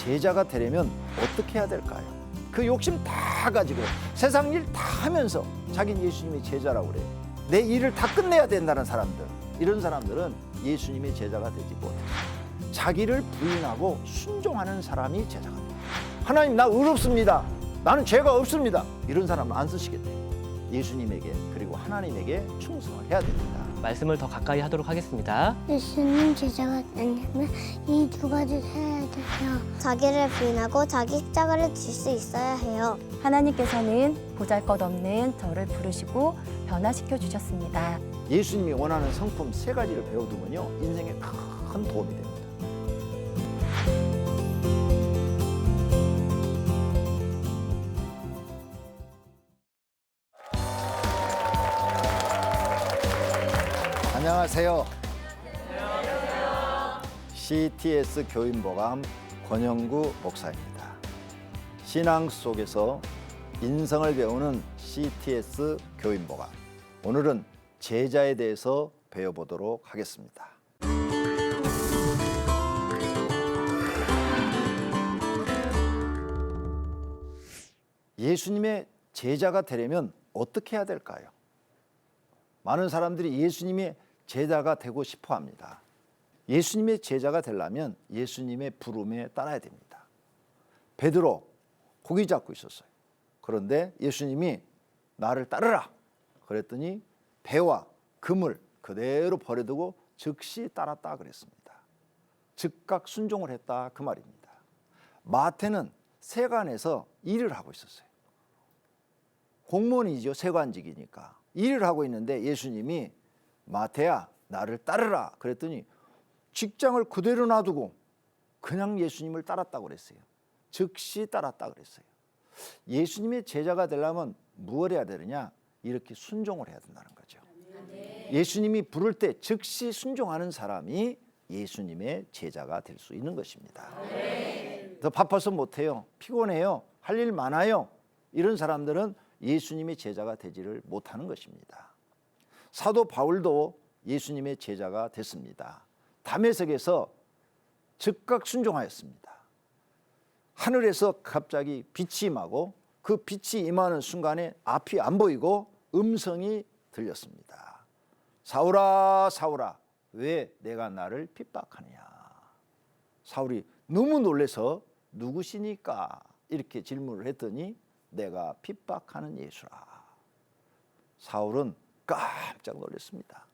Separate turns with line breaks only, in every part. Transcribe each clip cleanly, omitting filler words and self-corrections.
제자가 되려면 어떻게 해야 될까요? 그 욕심 다 가지고 세상 일 다 하면서 자기는 예수님의 제자라고 그래요. 내 일을 다 끝내야 된다는 사람들, 이런 사람들은 예수님의 제자가 되지 못해요. 자기를 부인하고 순종하는 사람이 제자가 돼요. 하나님, 나 의롭습니다. 나는 죄가 없습니다. 이런 사람은 안 쓰시겠대요. 예수님에게 그리고 하나님에게 충성을 해야 됩니다.
말씀을 더 가까이 하도록 하겠습니다.
예수님 제자가 되려면 이 두 가지를 해야 돼요.
자기를 부인하고 자기 십자가를 질 수 있어야 해요.
하나님께서는 보잘것없는 저를 부르시고 변화시켜 주셨습니다.
예수님이 원하는 성품 세 가지를 배워두면요, 인생에 큰 도움이 됩니다. 안녕하세요. CTS 교인보감 권영구 목사입니다. 신앙 속에서 인성을 배우는 CTS 교인보감. 오늘은 제자에 대해서 배워보도록 하겠습니다. 예수님의 제자가 되려면 어떻게 해야 될까요? 많은 사람들이 예수님의 제자가 되고 싶어 합니다. 예수님의 제자가 되려면 예수님의 부름에 따라야 됩니다. 베드로 고기 잡고 있었어요. 그런데 예수님이 나를 따르라 그랬더니 배와 금을 그대로 버려두고 즉시 따랐다 그랬습니다. 즉각 순종을 했다 그 말입니다. 마태는 세관에서 일을 하고 있었어요. 공무원이죠. 세관직이니까. 일을 하고 있는데 예수님이 마태야 나를 따르라 그랬더니 직장을 그대로 놔두고 그냥 예수님을 따랐다고 그랬어요. 즉시 따랐다 그랬어요. 예수님의 제자가 되려면 무엇을 해야 되느냐? 이렇게 순종을 해야 된다는 거죠. 예수님이 부를 때 즉시 순종하는 사람이 예수님의 제자가 될 수 있는 것입니다. 더 바빠서 못해요. 피곤해요. 할 일 많아요. 이런 사람들은 예수님의 제자가 되지를 못하는 것입니다. 사도 바울도 예수님의 제자가 됐습니다. 다메섹에서 즉각 순종하였습니다. 하늘에서 갑자기 빛이 임하고 그 빛이 임하는 순간에 앞이 안 보이고 음성이 들렸습니다. 사울아 사울아 왜 내가 나를 핍박하느냐. 사울이 너무 놀라서 누구시니까 이렇게 질문을 했더니 내가 핍박하는 예수라. 사울은 깜짝 놀랐습니다.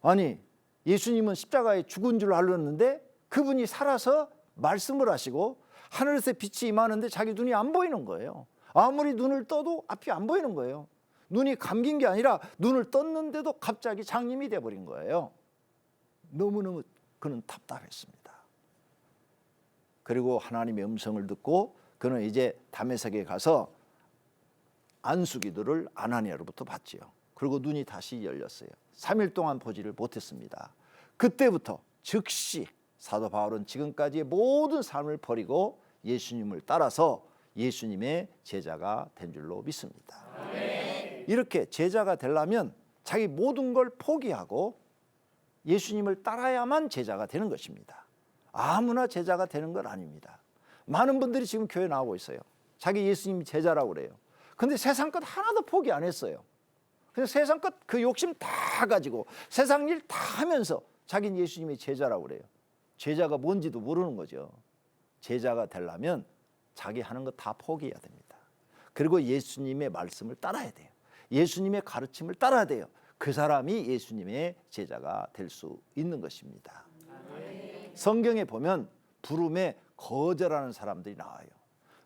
아니 예수님은 십자가에 죽은 줄 알았는데 그분이 살아서 말씀을 하시고 하늘에서 빛이 임하는데 자기 눈이 안 보이는 거예요. 아무리 눈을 떠도 앞이 안 보이는 거예요. 눈이 감긴 게 아니라 눈을 떴는데도 갑자기 장님이 돼버린 거예요. 너무너무 그는 답답했습니다. 그리고 하나님의 음성을 듣고 그는 이제 다메섹에 가서 안수기도를 아나니아로부터 받지요. 그리고 눈이 다시 열렸어요. 3일 동안 보지를 못했습니다. 그때부터 즉시 사도 바울은 지금까지의 모든 삶을 버리고 예수님을 따라서 예수님의 제자가 된 줄로 믿습니다. 이렇게 제자가 되려면 자기 모든 걸 포기하고 예수님을 따라야만 제자가 되는 것입니다. 아무나 제자가 되는 건 아닙니다. 많은 분들이 지금 교회 나오고 있어요. 자기 예수님 제자라고 그래요. 근데 세상 것 하나도 포기 안 했어요. 그래서 세상 것 그 욕심 다 가지고 세상 일 다 하면서 자기는 예수님의 제자라고 그래요. 제자가 뭔지도 모르는 거죠. 제자가 되려면 자기 하는 거 다 포기해야 됩니다. 그리고 예수님의 말씀을 따라야 돼요. 예수님의 가르침을 따라야 돼요. 그 사람이 예수님의 제자가 될 수 있는 것입니다. 성경에 보면 부름에 거절하는 사람들이 나와요.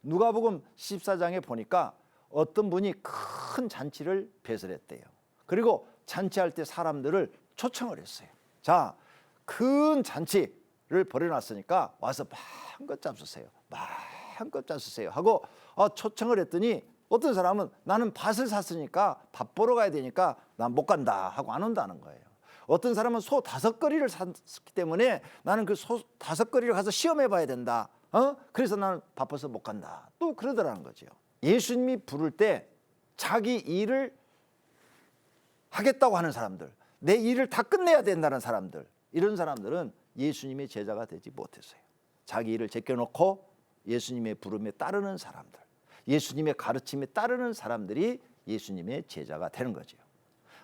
누가복음 14장에 보니까 어떤 분이 큰 잔치를 배설했대요. 그리고 잔치할 때 사람들을 초청을 했어요. 자, 큰 잔치를 벌여놨으니까 와서 마음껏 잡수세요. 마음껏 잡수세요 하고 초청을 했더니 어떤 사람은 나는 밭을 샀으니까 밥 보러 가야 되니까 난 못 간다 하고 안 온다는 거예요. 어떤 사람은 소 5거리를 샀기 때문에 나는 그 소 5거리를 가서 시험해 봐야 된다. 그래서 나는 바빠서 못 간다. 또 그러더라는 거죠. 예수님이 부를 때 자기 일을 하겠다고 하는 사람들, 내 일을 다 끝내야 된다는 사람들, 이런 사람들은 예수님의 제자가 되지 못했어요. 자기 일을 제껴놓고 예수님의 부름에 따르는 사람들, 예수님의 가르침에 따르는 사람들이 예수님의 제자가 되는 거죠.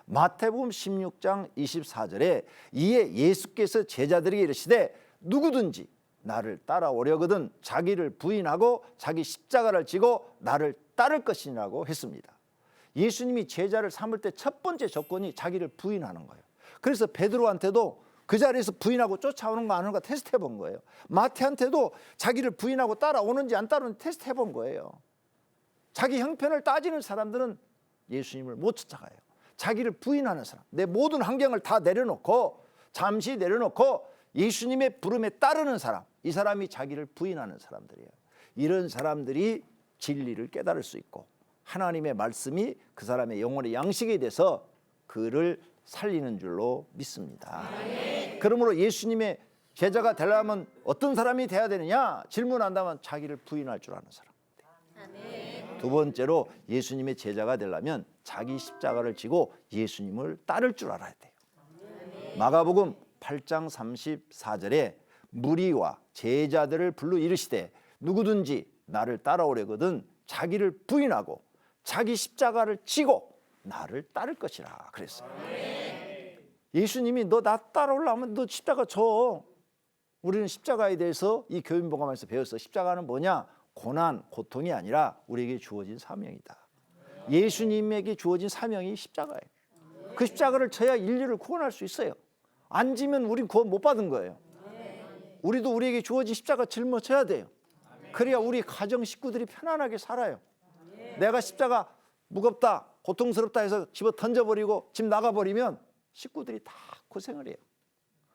마태복음 16장 24절에 이에 예수께서 제자들에게 이르시되 누구든지 나를 따라오려거든 자기를 부인하고 자기 십자가를 지고 나를 따를 것이라고 했습니다. 예수님이 제자를 삼을 때 첫 번째 조건이 자기를 부인하는 거예요. 그래서 베드로한테도 그 자리에서 부인하고 쫓아오는 거 안 하는 거 테스트 해본 거예요. 마태한테도 자기를 부인하고 따라오는지 안 따라오는지 테스트 해본 거예요. 자기 형편을 따지는 사람들은 예수님을 못 쫓아가요. 자기를 부인하는 사람, 내 모든 환경을 다 내려놓고 잠시 내려놓고 예수님의 부름에 따르는 사람, 이 사람이 자기를 부인하는 사람들이에요. 이런 사람들이 진리를 깨달을 수 있고 하나님의 말씀이 그 사람의 영혼의 양식이 돼서 그를 살리는 줄로 믿습니다. 그러므로 예수님의 제자가 되려면 어떤 사람이 돼야 되느냐 질문한다면 자기를 부인할 줄 아는 사람. 두 번째로 예수님의 제자가 되려면 자기 십자가를 지고 예수님을 따를 줄 알아야 돼요. 마가복음 8장 34절에 무리와 제자들을 불러 이르시되 누구든지 나를 따라오려거든 자기를 부인하고 자기 십자가를 지고 나를 따를 것이라 그랬어요. 예수님이 너 나 따라오려면 너 십자가 져. 우리는 십자가에 대해서 이 교인복음에서 배웠어. 십자가는 뭐냐? 고난, 고통이 아니라 우리에게 주어진 사명이다. 예수님에게 주어진 사명이 십자가예요. 그 십자가를 져야 인류를 구원할 수 있어요. 안 지면 우린 구원 못 받은 거예요. 우리도 우리에게 주어진 십자가 짊어져야 돼요. 그래야 우리 가정 식구들이 편안하게 살아요. 내가 십자가 무겁다, 고통스럽다 해서 집어 던져버리고 집 나가버리면 식구들이 다 고생을 해요.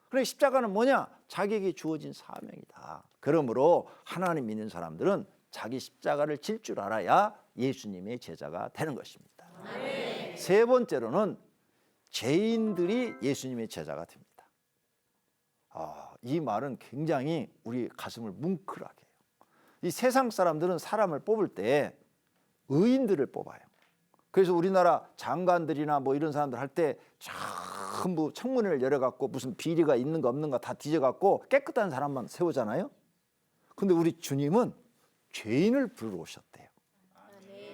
그래 십자가는 뭐냐? 자기에게 주어진 사명이다. 그러므로 하나님 믿는 사람들은 자기 십자가를 질 줄 알아야 예수님의 제자가 되는 것입니다. 세 번째로는 죄인들이 예수님의 제자가 됩니다. 이 말은 굉장히 우리 가슴을 뭉클하게 해요. 이 세상 사람들은 사람을 뽑을 때 의인들을 뽑아요. 그래서 우리나라 장관들이나 뭐 이런 사람들 할 때 전부 청문회를 열어갖고 무슨 비리가 있는가 없는가 다 뒤져갖고 깨끗한 사람만 세우잖아요. 근데 우리 주님은 죄인을 부르러 오셨대요.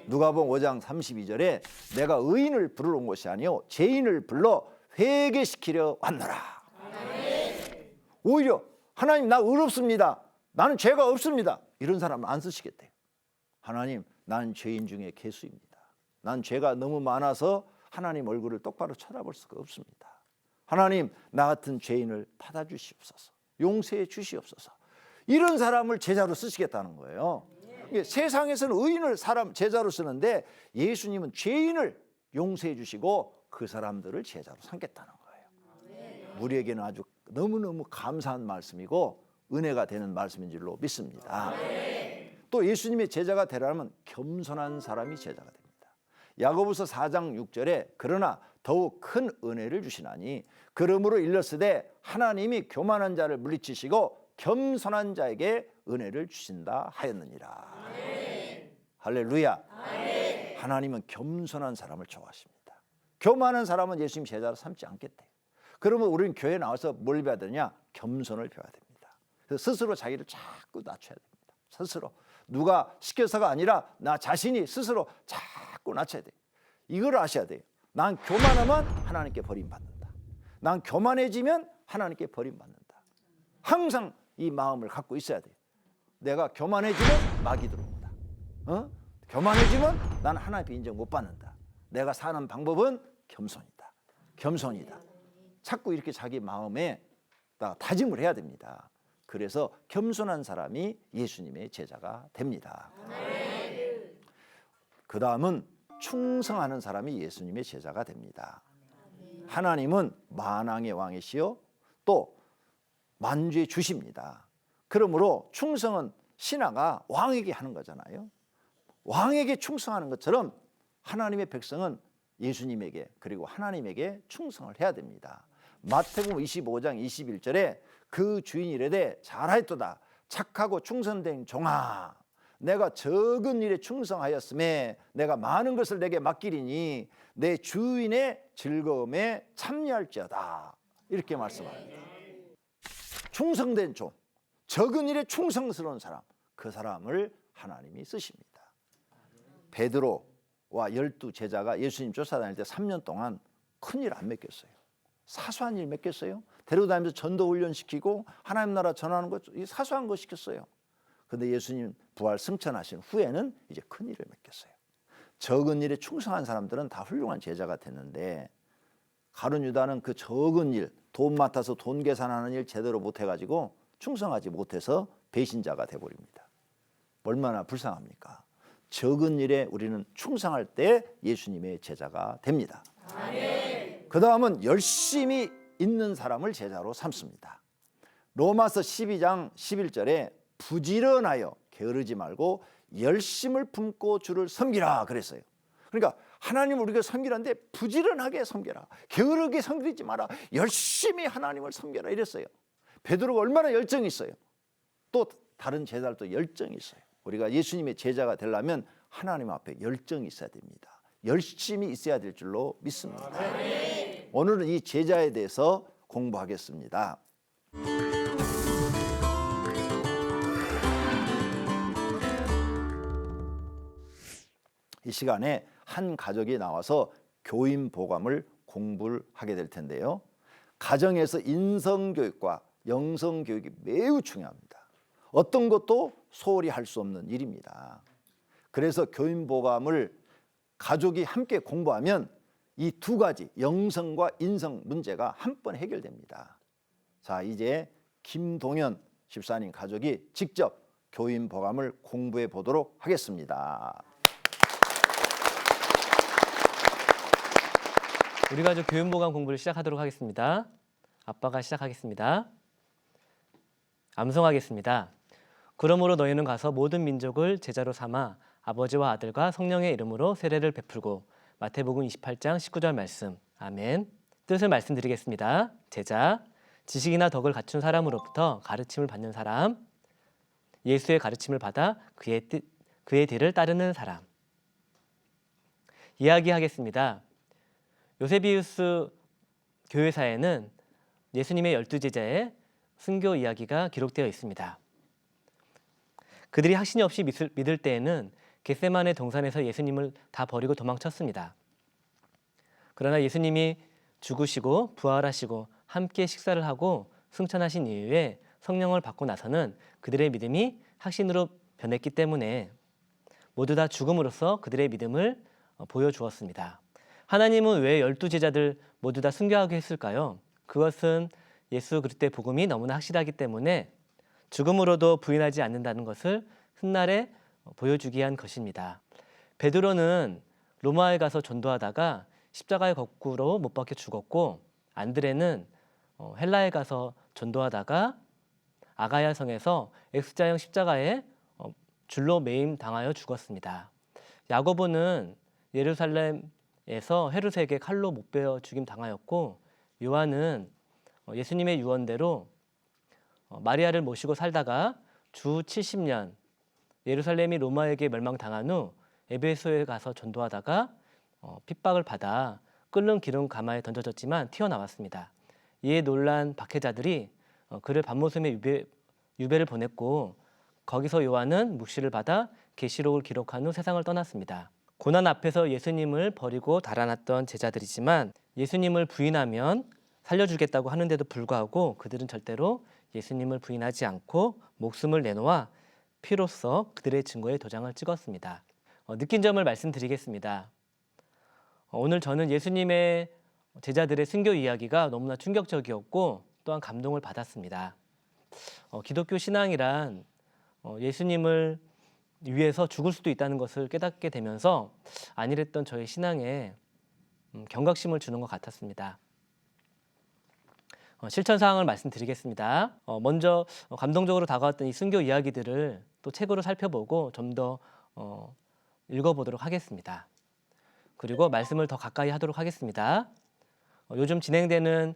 누가복음 5장 32절에 내가 의인을 부르러 온 것이 아니요 죄인을 불러 회개시키려 왔노라. 오히려 하나님 나 의롭습니다. 나는 죄가 없습니다. 이런 사람은 안 쓰시겠대요. 하나님 나는 죄인 중에 괴수입니다. 난 죄가 너무 많아서 하나님 얼굴을 똑바로 쳐다볼 수가 없습니다. 하나님 나 같은 죄인을 받아주시옵소서. 용서해 주시옵소서. 이런 사람을 제자로 쓰시겠다는 거예요. 세상에서는 의인을 사람 제자로 쓰는데 예수님은 죄인을 용서해 주시고 그 사람들을 제자로 삼겠다는 거예요. 우리에게는 아주 너무너무 감사한 말씀이고 은혜가 되는 말씀인 줄로 믿습니다. 또 예수님의 제자가 되려면 겸손한 사람이 제자가 됩니다. 야고보서 4장 6절에 그러나 더욱 큰 은혜를 주시나니 그러므로 일렀으되 하나님이 교만한 자를 물리치시고 겸손한 자에게 은혜를 주신다 하였느니라. 할렐루야. 하나님은 겸손한 사람을 좋아하십니다. 교만한 사람은 예수님 제자로 삼지 않겠대요. 그러면 우리는 교회에 나와서 뭘 배워야 되냐? 겸손을 배워야 됩니다. 그래서 스스로 자기를 자꾸 낮춰야 됩니다. 스스로 누가 시켜서가 아니라 나 자신이 스스로 자꾸 낮춰야 돼요. 이걸 아셔야 돼요. 난 교만하면 하나님께 버림받는다. 난 교만해지면 하나님께 버림받는다. 항상 이 마음을 갖고 있어야 돼요. 내가 교만해지면 마귀 들어온다. 교만해지면 난 하나님께 인정 못 받는다. 내가 사는 방법은 겸손이다. 겸손이다. 자꾸 이렇게 자기 마음에 다짐을 해야 됩니다. 그래서 겸손한 사람이 예수님의 제자가 됩니다. 그 다음은 충성하는 사람이 예수님의 제자가 됩니다. 하나님은 만왕의 왕이시요 또 만주의 주십니다. 그러므로 충성은 신하가 왕에게 하는 거잖아요. 왕에게 충성하는 것처럼 하나님의 백성은 예수님에게 그리고 하나님에게 충성을 해야 됩니다. 마태복음 25장 21절에 그 주인이 이르되 잘하였도다 착하고 충성된 종아 내가 적은 일에 충성하였음에 내가 많은 것을 내게 맡기리니 내 주인의 즐거움에 참여할지어다 이렇게 말씀합니다. 충성된 종 적은 일에 충성스러운 사람 그 사람을 하나님이 쓰십니다. 베드로와 12제자가 예수님 쫓아다닐 때 3년 동안 큰일 안 맡겼어요. 사소한 일 맡겼어요. 데리고 다니면서 전도 훈련시키고 하나님 나라 전하는 것, 사소한 거 시켰어요. 그런데 예수님 부활 승천하신 후에는 이제 큰 일을 맡겼어요. 적은 일에 충성한 사람들은 다 훌륭한 제자가 됐는데 가룟 유다는 그 적은 일, 돈 맡아서 돈 계산하는 일 제대로 못해가지고 충성하지 못해서 배신자가 돼버립니다. 얼마나 불쌍합니까? 적은 일에 우리는 충성할 때 예수님의 제자가 됩니다. 그 다음은 열심히 있는 사람을 제자로 삼습니다. 로마서 12장 11절에 부지런하여 게으르지 말고 열심을 품고 주를 섬기라 그랬어요. 그러니까 하나님을 우리가 섬기라는데 부지런하게 섬겨라. 게으르게 섬기지 마라. 열심히 하나님을 섬겨라 이랬어요. 베드로가 얼마나 열정이 있어요. 또 다른 제자들도 열정이 있어요. 우리가 예수님의 제자가 되려면 하나님 앞에 열정이 있어야 됩니다. 열심히 있어야 될 줄로 믿습니다. 오늘은 이 제자에 대해서 공부하겠습니다. 이 시간에 한 가족이 나와서 교인보감을 공부를 하게 될 텐데요. 가정에서 인성교육과 영성교육이 매우 중요합니다. 어떤 것도 소홀히 할 수 없는 일입니다. 그래서 교인보감을 가족이 함께 공부하면 이 두 가지 영성과 인성 문제가 한 번에 해결됩니다. 자, 이제 김동현 집사님 가족이 직접 교인보감을 공부해 보도록 하겠습니다.
우리 가족 교인보감 공부를 시작하도록 하겠습니다. 아빠가 시작하겠습니다. 암송하겠습니다. 그러므로 너희는 가서 모든 민족을 제자로 삼아 아버지와 아들과 성령의 이름으로 세례를 베풀고 마태복음 28장 19절 말씀. 아멘. 뜻을 말씀드리겠습니다. 제자, 지식이나 덕을 갖춘 사람으로부터 가르침을 받는 사람, 예수의 가르침을 받아 그의 뒤를 따르는 사람. 이야기하겠습니다. 요세비우스 교회사에는 예수님의 12제자의 순교 이야기가 기록되어 있습니다. 그들이 확신이 없이 믿을 때에는 겟세마네 동산에서 예수님을 다 버리고 도망쳤습니다. 그러나 예수님이 죽으시고 부활하시고 함께 식사를 하고 승천하신 이후에 성령을 받고 나서는 그들의 믿음이 확신으로 변했기 때문에 모두 다 죽음으로써 그들의 믿음을 보여주었습니다. 하나님은 왜 12제자들 모두 다 순교하게 했을까요? 그것은 예수 그리스도의 복음이 너무나 확실하기 때문에 죽음으로도 부인하지 않는다는 것을 훗날에 보여주기 위한 것입니다. 베드로는 로마에 가서 전도하다가 십자가에 거꾸로 못 박혀 죽었고, 안드레는 헬라에 가서 전도하다가 아가야 성에서 X자형 십자가에 줄로 매임 당하여 죽었습니다. 야고보는 예루살렘에서 헤롯에게 칼로 목베어 죽임 당하였고, 요한은 예수님의 유언대로 마리아를 모시고 살다가 주 70년 예루살렘이 로마에게 멸망당한 후 에베소에 가서 전도하다가 핍박을 받아 끓는 기름 가마에 던져졌지만 튀어나왔습니다. 이에 놀란 박해자들이 그를 밤모섬에 유배를 보냈고, 거기서 요한은 묵시를 받아 계시록을 기록한 후 세상을 떠났습니다. 고난 앞에서 예수님을 버리고 달아났던 제자들이지만 예수님을 부인하면 살려주겠다고 하는데도 불구하고 그들은 절대로 예수님을 부인하지 않고 목숨을 내놓아 피로써 그들의 증거에 도장을 찍었습니다. 느낀 점을 말씀드리겠습니다. 오늘 저는 예수님의 제자들의 순교 이야기가 너무나 충격적이었고 또한 감동을 받았습니다. 기독교 신앙이란 예수님을 위해서 죽을 수도 있다는 것을 깨닫게 되면서 안일했던 저의 신앙에 경각심을 주는 것 같았습니다. 실천 사항을 말씀드리겠습니다. 먼저 감동적으로 다가왔던 이 순교 이야기들을 또 책으로 살펴보고 좀 더 읽어보도록 하겠습니다. 그리고 말씀을 더 가까이 하도록 하겠습니다. 요즘 진행되는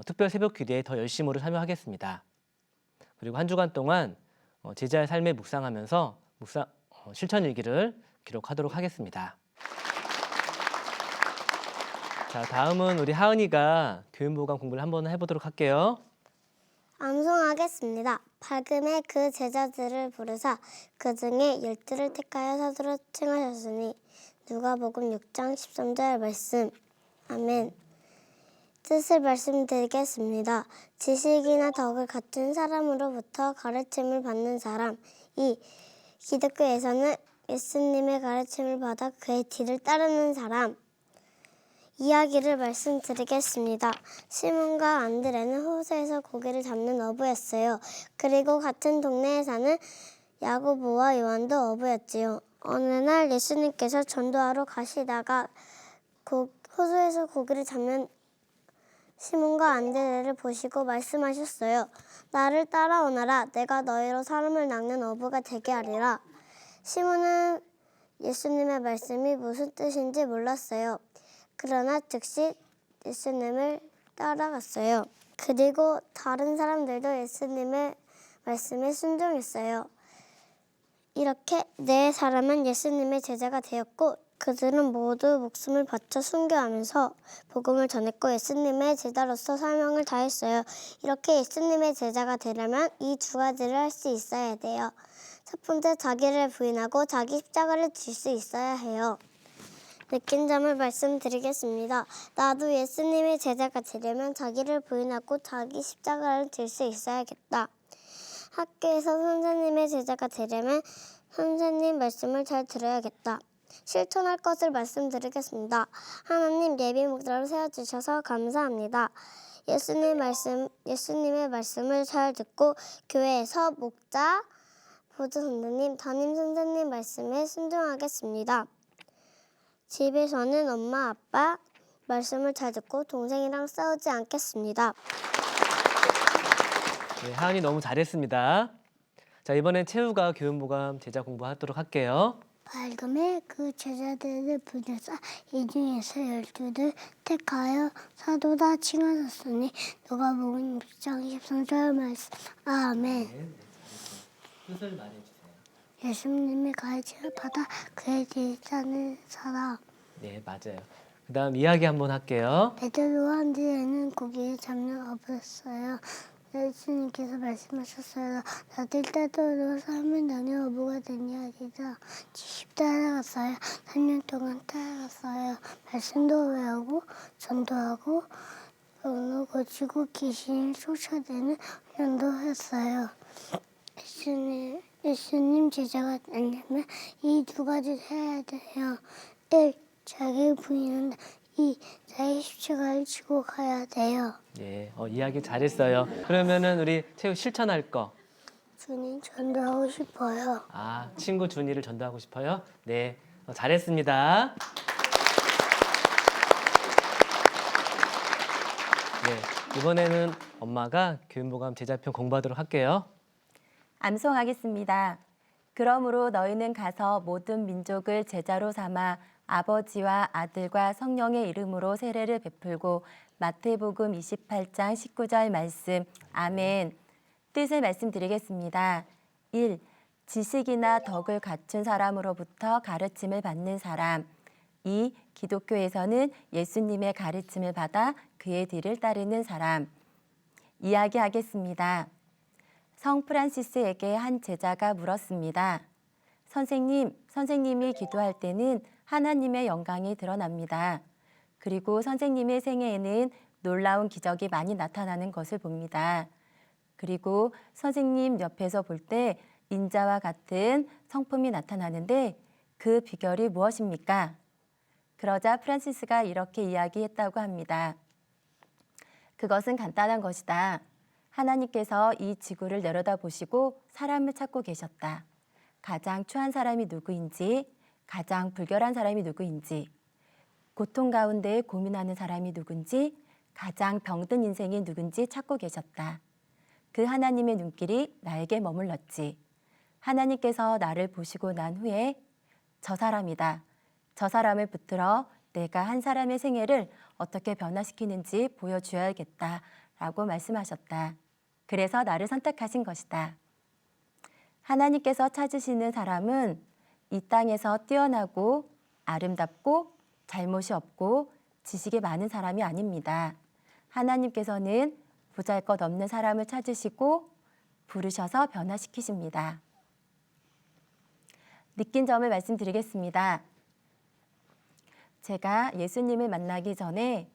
특별 새벽 기도에 더 열심으로 참여하겠습니다. 그리고 한 주간 동안 제자의 삶에 묵상하면서 실천 일기를 기록하도록 하겠습니다. 자, 다음은 우리 하은이가 교인보감 공부를 한번 해보도록 할게요.
암송하겠습니다. 밝음에 그 제자들을 부르사 그 중에 12를 택하여 사도로 칭하셨으니 누가복음 6장 13절 말씀. 아멘. 뜻을 말씀드리겠습니다. 지식이나 덕을 갖춘 사람으로부터 가르침을 받는 사람. 이 기독교에서는 예수님의 가르침을 받아 그의 뒤를 따르는 사람. 이야기를 말씀드리겠습니다. 시몬과 안드레는 호수에서 고기를 잡는 어부였어요. 그리고 같은 동네에 사는 야고보와 요한도 어부였지요. 어느 날 예수님께서 전도하러 가시다가 호수에서 고기를 잡는 시몬과 안드레를 보시고 말씀하셨어요. 나를 따라오너라. 내가 너희로 사람을 낚는 어부가 되게 하리라. 시몬은 예수님의 말씀이 무슨 뜻인지 몰랐어요. 그러나 즉시 예수님을 따라갔어요. 그리고 다른 사람들도 예수님의 말씀에 순종했어요. 이렇게 네 사람은 예수님의 제자가 되었고 그들은 모두 목숨을 바쳐 순교하면서 복음을 전했고 예수님의 제자로서 사명을 다했어요. 이렇게 예수님의 제자가 되려면 이 두 가지를 할 수 있어야 돼요. 첫 번째, 자기를 부인하고 자기 십자가를 질 수 있어야 해요. 느낀 점을 말씀드리겠습니다. 나도 예수님의 제자가 되려면 자기를 부인하고 자기 십자가를 질 수 있어야겠다. 학교에서 선생님의 제자가 되려면 선생님 말씀을 잘 들어야겠다. 실천할 것을 말씀드리겠습니다. 하나님 예비 목자로 세워주셔서 감사합니다. 예수님의 말씀을 잘 듣고 교회에서 목자, 보조 선생님, 담임 선생님 말씀에 순종하겠습니다. 집에서는 엄마, 아빠 말씀을 잘 듣고 동생이랑 싸우지 않겠습니다.
네, 하은이 너무 잘했습니다. 자, 이번엔 채우가 교훈보감 제자 공부하도록 할게요.
밝음에 그 제자들을 부르사 이 중에서 12를 택하여 사도다 칭하셨으니 누가복음 6장 13절 말씀. 아멘.
뜻을 말해주세요.
예수님의 가르침을 받아 그의 뒤를 따르는 사람.
네, 맞아요. 그 다음 이야기 한번 할게요.
베드로와 안드레는 고기를 잡는 어부였어요. 예수님께서 말씀하셨어요. 나들 따르러 삶을 나누어 어부가 되니 하리라. 70 따라갔어요. 3년 동안 따라갔어요. 말씀도 외우고 전도하고 병을 고치고 귀신을 쫓아내는 훈련도 했어요. 예수님 제자가 되려면 이 두 가지를 해야 돼요. 1. 자기를 부인한다. 2. 자기 십자가를 지고 가야 돼요.
예, 이야기 잘했어요. 그러면은 우리 채우 실천할 거.
주님 전도하고 싶어요.
아, 친구 준이를 전도하고 싶어요? 네, 잘했습니다. 네, 이번에는 엄마가 교훈보감 제자편 공부하도록 할게요.
암송하겠습니다. 그러므로 너희는 가서 모든 민족을 제자로 삼아 아버지와 아들과 성령의 이름으로 세례를 베풀고 마태복음 28장 19절 말씀. 아멘. 뜻을 말씀드리겠습니다. 1. 지식이나 덕을 갖춘 사람으로부터 가르침을 받는 사람. 2. 기독교에서는 예수님의 가르침을 받아 그의 뒤를 따르는 사람. 이야기하겠습니다. 성 프란시스에게 한 제자가 물었습니다. 선생님이 기도할 때는 하나님의 영광이 드러납니다. 그리고 선생님의 생애에는 놀라운 기적이 많이 나타나는 것을 봅니다. 그리고 선생님 옆에서 볼 때 인자와 같은 성품이 나타나는데 그 비결이 무엇입니까? 그러자 프란시스가 이렇게 이야기했다고 합니다. 그것은 간단한 것이다. 하나님께서 이 지구를 내려다보시고 사람을 찾고 계셨다. 가장 추한 사람이 누구인지, 가장 불결한 사람이 누구인지, 고통 가운데 고민하는 사람이 누군지, 가장 병든 인생이 누군지 찾고 계셨다. 그 하나님의 눈길이 나에게 머물렀지. 하나님께서 나를 보시고 난 후에 저 사람이다. 저 사람을 붙들어 내가 한 사람의 생애를 어떻게 변화시키는지 보여주어야겠다라고 말씀하셨다. 그래서 나를 선택하신 것이다. 하나님께서 찾으시는 사람은 이 땅에서 뛰어나고 아름답고 잘못이 없고 지식이 많은 사람이 아닙니다. 하나님께서는 보잘것없는 사람을 찾으시고 부르셔서 변화시키십니다. 느낀 점을 말씀드리겠습니다. 제가 예수님을 만나기 전에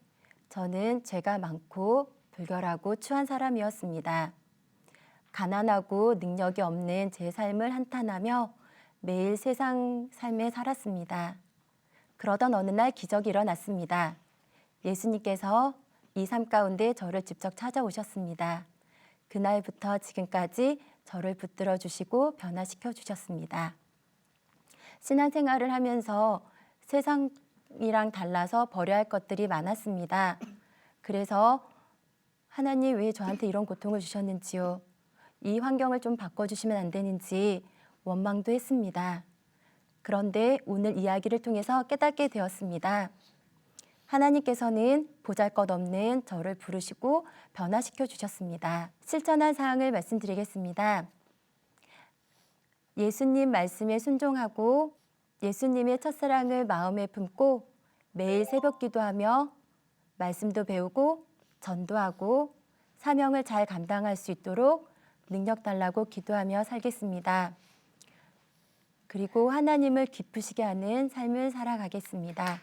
저는 죄가 많고 불결하고 추한 사람이었습니다. 가난하고 능력이 없는 제 삶을 한탄하며 매일 세상 삶에 살았습니다. 그러던 어느 날 기적이 일어났습니다. 예수님께서 이 삶 가운데 저를 직접 찾아오셨습니다. 그날부터 지금까지 저를 붙들어 주시고 변화시켜 주셨습니다. 신앙생활을 하면서 세상이랑 달라서 버려야 할 것들이 많았습니다. 그래서 하나님 왜 저한테 이런 고통을 주셨는지요? 이 환경을 좀 바꿔주시면 안 되는지 원망도 했습니다. 그런데 오늘 이야기를 통해서 깨닫게 되었습니다. 하나님께서는 보잘것없는 저를 부르시고 변화시켜 주셨습니다. 실천한 사항을 말씀드리겠습니다. 예수님 말씀에 순종하고 예수님의 첫사랑을 마음에 품고 매일 새벽 기도하며 말씀도 배우고 전도하고 사명을 잘 감당할 수 있도록 능력 달라고 기도하며 살겠습니다. 그리고 하나님을 기쁘시게 하는 삶을 살아가겠습니다.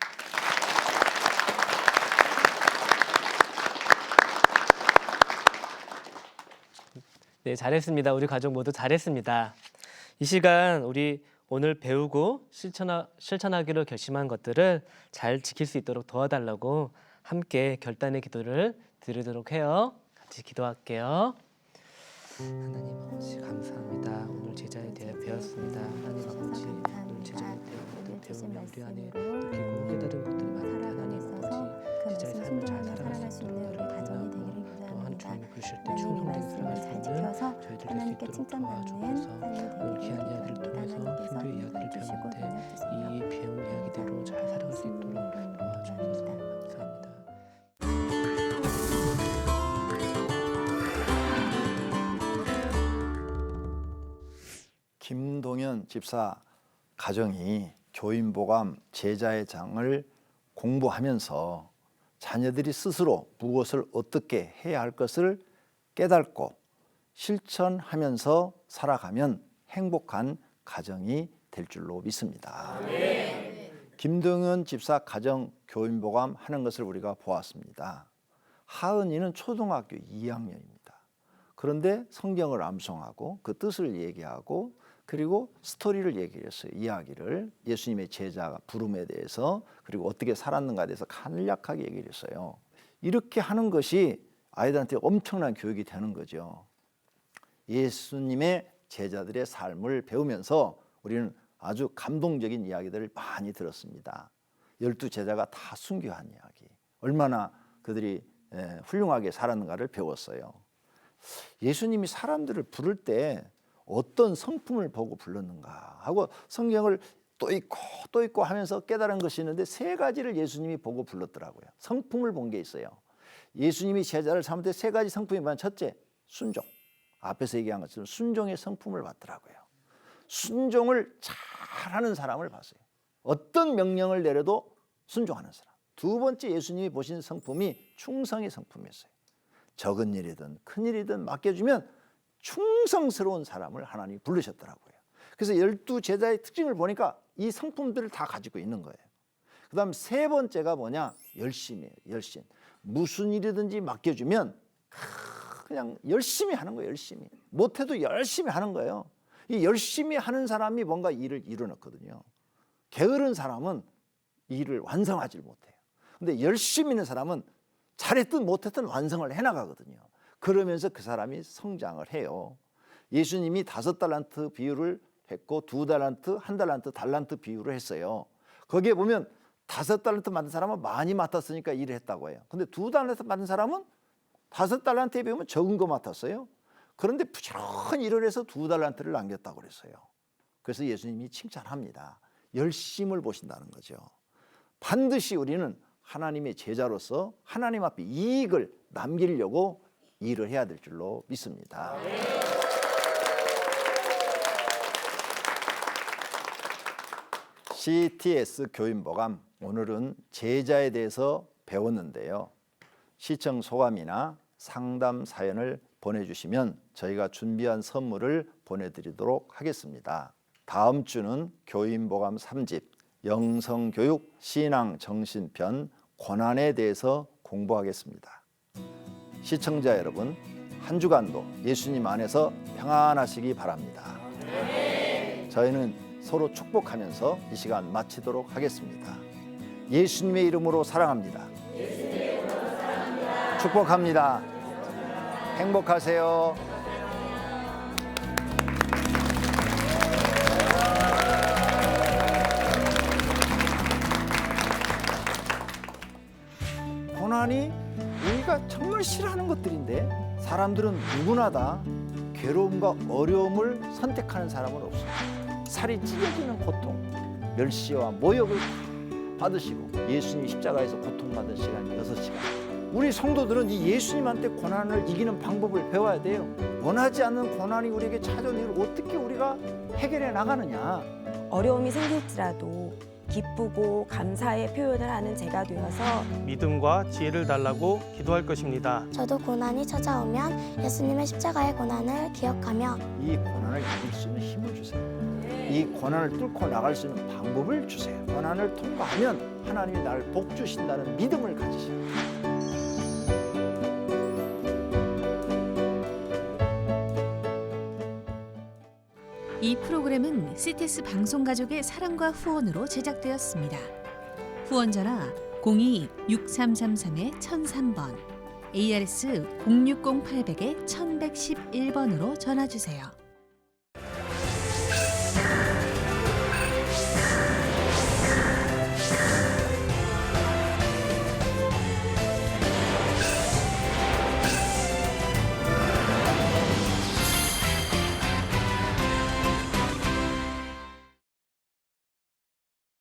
네, 잘했습니다. 우리 가족 모두 잘했습니다. 이 시간 우리 오늘 배우고 실천하기로 결심한 것들을 잘 지킬 수 있도록 도와달라고 함께 결단의 기도를 드리도록 해요. 같이 기도할게요. 하나님 아버지 감사합니다. 오늘 제자에 대해 배웠습니다. 하나님 아버지 오늘 제자에 대해 배우며 우리 안에 느끼고 깨달은 것들이 많은데 하나님 아버지 제자의 삶을 잘 살아갈 수 있도록 여러분하고 또한 주님이 부르실 때 충성되게 살아갈 수 있는 저희들 될 수 있도록 도와주셔서 오늘 귀한 이야기를 통해서 순교 이야기를 배웠는데 이 배운 이야기대로 잘 살아갈 수 있도록 도와주셔서 감사합니다.
김동현 집사 가정이 교인보감 제자의 장을 공부하면서 자녀들이 스스로 무엇을 어떻게 해야 할 것을 깨닫고 실천하면서 살아가면 행복한 가정이 될 줄로 믿습니다. 김동현 집사 가정 교인보감 하는 것을 우리가 보았습니다. 하은이는 초등학교 2학년입니다. 그런데 성경을 암송하고 그 뜻을 얘기하고 그리고 스토리를 얘기했어요. 이야기를 예수님의 제자 부름에 대해서 그리고 어떻게 살았는가에 대해서 간략하게 얘기를 했어요. 이렇게 하는 것이 아이들한테 엄청난 교육이 되는 거죠. 예수님의 제자들의 삶을 배우면서 우리는 아주 감동적인 이야기들을 많이 들었습니다. 12제자가 다 순교한 이야기, 얼마나 그들이 훌륭하게 살았는가를 배웠어요. 예수님이 사람들을 부를 때 어떤 성품을 보고 불렀는가 하고 성경을 또 읽고 하면서 깨달은 것이 있는데 세 가지를 예수님이 보고 불렀더라고요. 성품을 본 게 있어요. 예수님이 제자를 삼을 때 세 가지 성품이 뭐냐? 첫째, 순종. 앞에서 얘기한 것처럼 순종의 성품을 봤더라고요. 순종을 잘하는 사람을 봤어요. 어떤 명령을 내려도 순종하는 사람. 두 번째, 예수님이 보신 성품이 충성의 성품이었어요. 적은 일이든 큰 일이든 맡겨주면 충성스러운 사람을 하나님이 부르셨더라고요. 그래서 12제자의 특징을 보니까 이 성품들을 다 가지고 있는 거예요. 그 다음 세 번째가 뭐냐? 열심이에요. 열심. 무슨 일이든지 맡겨주면 그냥 열심히 하는 거예요. 열심히. 못해도 열심히 하는 거예요. 이 열심히 하는 사람이 뭔가 일을 이뤄냈거든요. 게으른 사람은 일을 완성하지 못해요. 근데 열심히 있는 사람은 잘했든 못했든 완성을 해나가거든요. 그러면서 그 사람이 성장을 해요. 예수님이 5달란트 비유를 했고 2달란트, 1달란트, 달란트 비유를 했어요. 거기에 보면 5달란트 맡은 사람은 많이 맡았으니까 일을 했다고 해요. 근데 2달란트 맡은 사람은 5달란트에 비하면 적은 거 맡았어요. 그런데 부지런히 일을 해서 2달란트를 남겼다고 그랬어요. 그래서 예수님이 칭찬합니다. 열심을 보신다는 거죠. 반드시 우리는 하나님의 제자로서 하나님 앞에 이익을 남기려고 일을 해야 될 줄로 믿습니다. CTS 교인보감, 오늘은 제자에 대해서 배웠는데요. 시청 소감이나 상담 사연을 보내주시면 저희가 준비한 선물을 보내드리도록 하겠습니다. 다음 주는 교인보감 3집 영성교육 신앙정신편 고난에 대해서 공부하겠습니다. 시청자 여러분, 한 주간도 예수님 안에서 평안하시기 바랍니다. 저희는 서로 축복하면서 이 시간 마치도록 하겠습니다. 예수님의 이름으로 사랑합니다. 축복합니다. 행복하세요. 고난이 우리가 정말 싫어하는 것들인데 사람들은 누구나 다 괴로움과 어려움을 선택하는 사람은 없습니다. 살이 찢어지는 고통, 멸시와 모욕을 받으시고 예수님이 십자가에서 고통받은 시간이 6시간. 우리 성도들은 이 예수님한테 고난을 이기는 방법을 배워야 돼요. 원하지 않는 고난이 우리에게 찾아온 일을 어떻게 우리가 해결해 나가느냐.
어려움이 생길지라도 기쁘고 감사의 표현을 하는 제가 되어서
믿음과 지혜를 달라고 기도할 것입니다.
저도 고난이 찾아오면 예수님의 십자가의 고난을 기억하며
이 고난을 이길 수 있는 힘을 주세요. 이 고난을 뚫고 나갈 수 있는 방법을 주세요. 고난을 통과하면 하나님이 나를 복 주신다는 믿음을 가지시오.
이 프로그램은 CTS 방송가족의 사랑과 후원으로 제작되었습니다. 후원 전화 02-6333-1003번, ARS 060-800-1111번으로 전화 주세요.